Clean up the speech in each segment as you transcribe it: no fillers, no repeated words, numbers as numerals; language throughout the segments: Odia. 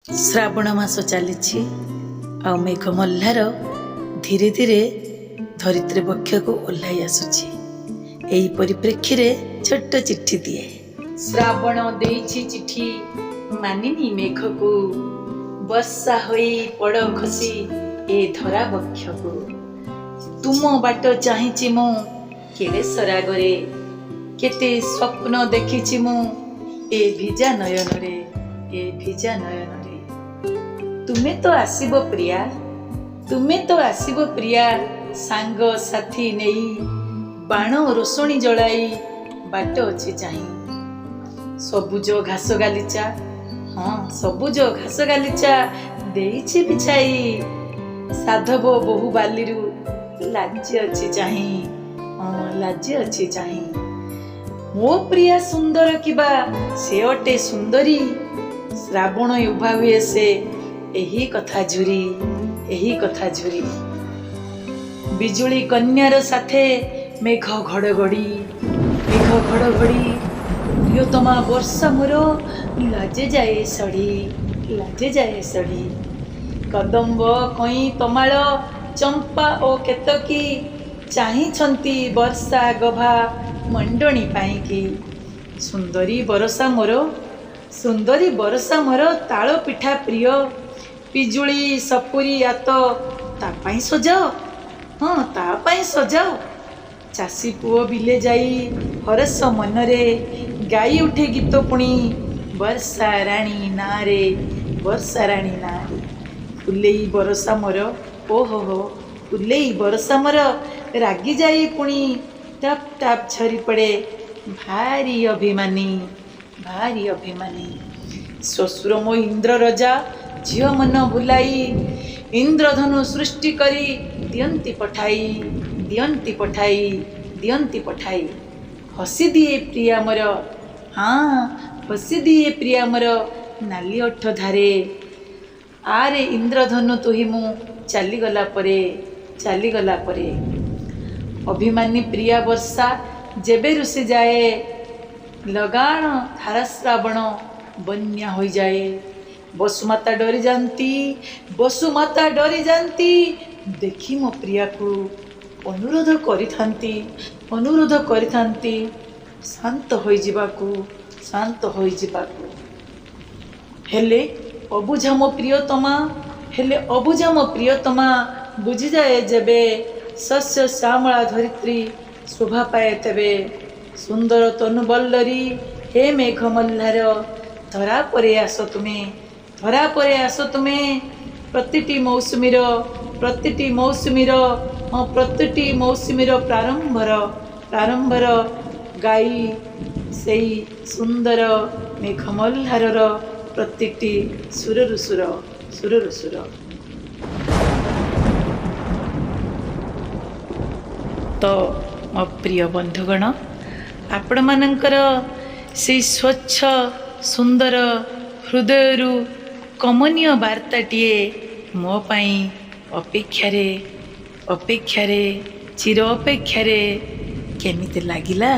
ଶ୍ରାବଣ ମାସ ଚାଲିଛି ଆଉ ମେଘ ମଲ୍ଲାର ଧୀରେ ଧୀରେ ଧରିତ୍ରୀ ବକ୍ଷକୁ ଓହ୍ଲାଇ ଆସୁଛି। ଏହି ପରିପ୍ରେକ୍ଷୀରେ ଛୋଟ ଚିଠି ଦିଏ। ଶ୍ରାବଣ ଦେଇଛି ଚିଠି ମାନିନି ମେଘକୁ, ବର୍ଷା ହୋଇ ପଡ଼ ଖସି ଏ ଧରା ବକ୍ଷକୁ। ତୁମ ବାଟ ଚାହିଁଛି ମୁଁ କେଡ଼େ ସରାଗରେ, କେତେ ସ୍ୱପ୍ନ ଦେଖିଛି ମୁଁ ଏ ଭିଜା ନୟନରେ, ଏ ଭିଜା ନୟନରେ। ତୁମେ ତ ଆସିବ ପ୍ରିୟା, ତୁମେ ତ ଆସିବ ପ୍ରିୟା, ସାଙ୍ଗ ସାଥୀ ନେଇ ବାଣ ରୋଷଣୀ ଜଳାଇ ବାଟ ଅଛି ଚାହିଁ। ସବୁଜ ଘାସ ଗାଲିଚା, ହଁ ସବୁଜ ଘାସ ଗାଲିଚା ଦେଇଛି ବିଛାଇ, ସାଧବ ବହୁ ବାଲିରୁ ଲାଜ ଅଛି ଚାହିଁ, ହଁ ଲାଜ ଅଛି ଚାହିଁ। ମୋ ପ୍ରିୟା ସୁନ୍ଦର କିବା ସେ ଅଟେ ସୁନ୍ଦରୀ, ଶ୍ରାବଣ ଉଭା ହୁଏ ସେ ଏହି କଥା ଝୁରି, ଏହି କଥା ଝୁରି। ବିଜୁଳି କନ୍ୟାର ସାଥେ ମେଘ ଘଡ଼ଘଡ଼ି, ମେଘ ଘଡ଼ଘଡ଼ି। ପ୍ରିୟତମା ବର୍ଷା ମୋର ଲାଜେ ଯାଏ ସଢ଼ି, ଲାଜେ ଯାଏ ସଢ଼ି। କଦମ୍ବ କଇଁ ତମାଳ ଚମ୍ପା ଓ କେତକୀ ଚାହିଁଛନ୍ତି ବର୍ଷା ଗଭା ମଣ୍ଡଣି ପାଇଁକି। ସୁନ୍ଦରୀ ବରଷା ମୋର, ସୁନ୍ଦରୀ ବରଷା ମୋର ତାଳ ପିଠା ପ୍ରିୟ, ପିଜୁଳି ସପୁରୀ ଆତ ତା ପାଇଁ ସଜାଅ, ହଁ ତା ପାଇଁ ସଜାଅ। ଚାଷୀ ପୁଅ ବିଲେ ଯାଇ ହରସ ମନରେ ଗାଇ ଉଠେ ଗୀତ ପୁଣି ବର୍ଷା ରାଣୀ ନାଁରେ, ବର୍ଷା ରାଣୀ ନାଁରେ। ଫୁଲେଇ ବରଷା ମୋର, ଓହୋ ହୋ ଫୁଲେଇ ବରଷା ମୋର ରାଗି ଯାଇ ପୁଣି ଟପ୍ ଟପ୍ ଝରି ପଡ଼େ ଭାରି ଅଭିମାନୀ, ଭାରି ଅଭିମାନୀ। ଶ୍ୱଶୁର ମୋ ଇନ୍ଦ୍ର ରଜା, ଝିଅ ମନ ଭୁଲାଇ ଇନ୍ଦ୍ରଧନୁ ସୃଷ୍ଟି କରି ଦିଅନ୍ତି ପଠାଇ, ଦିଅନ୍ତି ପଠାଇ, ଦିଅନ୍ତି ପଠାଇ। ହସି ଦିଏ ପ୍ରିୟା ମୋର, ହଁ ହସି ଦିଏ ପ୍ରିୟା ମୋର ନାଲି ଓଠ ଧାରେ। ଆରେ ଇନ୍ଦ୍ରଧନୁ ତୁହି ମୁଁ ଚାଲିଗଲା ପରେ, ଚାଲିଗଲା ପରେ। ଅଭିମାନୀ ପ୍ରିୟା ବର୍ଷା ଯେବେ ରୁଷି ଯାଏ, ଲଗାଣ ଧାରା ଶ୍ରାବଣ ବନ୍ୟା ହୋଇଯାଏ। ବସୁମାତା ଡରି ଯାଆନ୍ତି, ବସୁମାତା ଡରି ଯାଆନ୍ତି ଦେଖି ମୋ ପ୍ରିୟାକୁ, ଅନୁରୋଧ କରିଥାନ୍ତି, ଅନୁରୋଧ କରିଥାନ୍ତି ଶାନ୍ତ ହୋଇଯିବାକୁ, ଶାନ୍ତ ହୋଇଯିବାକୁ। ହେଲେ ଅବୁଝା ମୋ ପ୍ରିୟତମା, ହେଲେ ଅବୁଝା ମୋ ପ୍ରିୟତମା, ବୁଝିଯାଏ ଯେବେ ଶସ୍ୟ ଶ୍ୟାମଳା ଧରିତ୍ରୀ ଶୋଭା ପାଏ ତେବେ। ସୁନ୍ଦର ତନୁବଲ୍ଲରୀ ହେ ମେଘ ମଲ୍ଲାର, ଧରା ପରେ ଆସ ତୁମେ, ଧରା ପରେ ଆସ ତୁମେ। ପ୍ରତିଟି ମୌସୁମୀର, ପ୍ରତିଟି ମୌସୁମୀର, ହଁ ପ୍ରତିଟି ମୌସୁମୀର ପ୍ରାରମ୍ଭର, ପ୍ରାରମ୍ଭର ଗାଇ ସେଇ ସୁନ୍ଦର ମେଘ ମଲ୍ଲାରର ପ୍ରତିଟି ସୁରରୁ ସୁର, ସୁରରୁ ସୁର। ତ ମୋ ପ୍ରିୟ ବନ୍ଧୁଗଣ, ଆପଣମାନଙ୍କର ସେଇ ସ୍ୱଚ୍ଛ ସୁନ୍ଦର ହୃଦୟରୁ କମନୀୟ ବାର୍ତ୍ତାଟିଏ ମୋ ପାଇଁ ଅପେକ୍ଷାରେ, ଅପେକ୍ଷାରେ, ଚିର ଅପେକ୍ଷାରେ। କେମିତି ଲାଗିଲା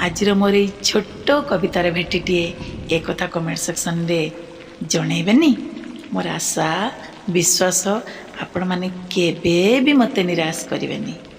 ଆଜିର ମୋର ଏଇ ଛୋଟ କବିତାର ଭେଟିଟିଏ, ଏକଥା କମେଣ୍ଟ ସେକ୍ସନରେ ଜଣେଇବେନି? ମୋର ଆଶା ବିଶ୍ୱାସ ଆପଣମାନେ କେବେ ବି ମୋତେ ନିରାଶ କରିବେନି।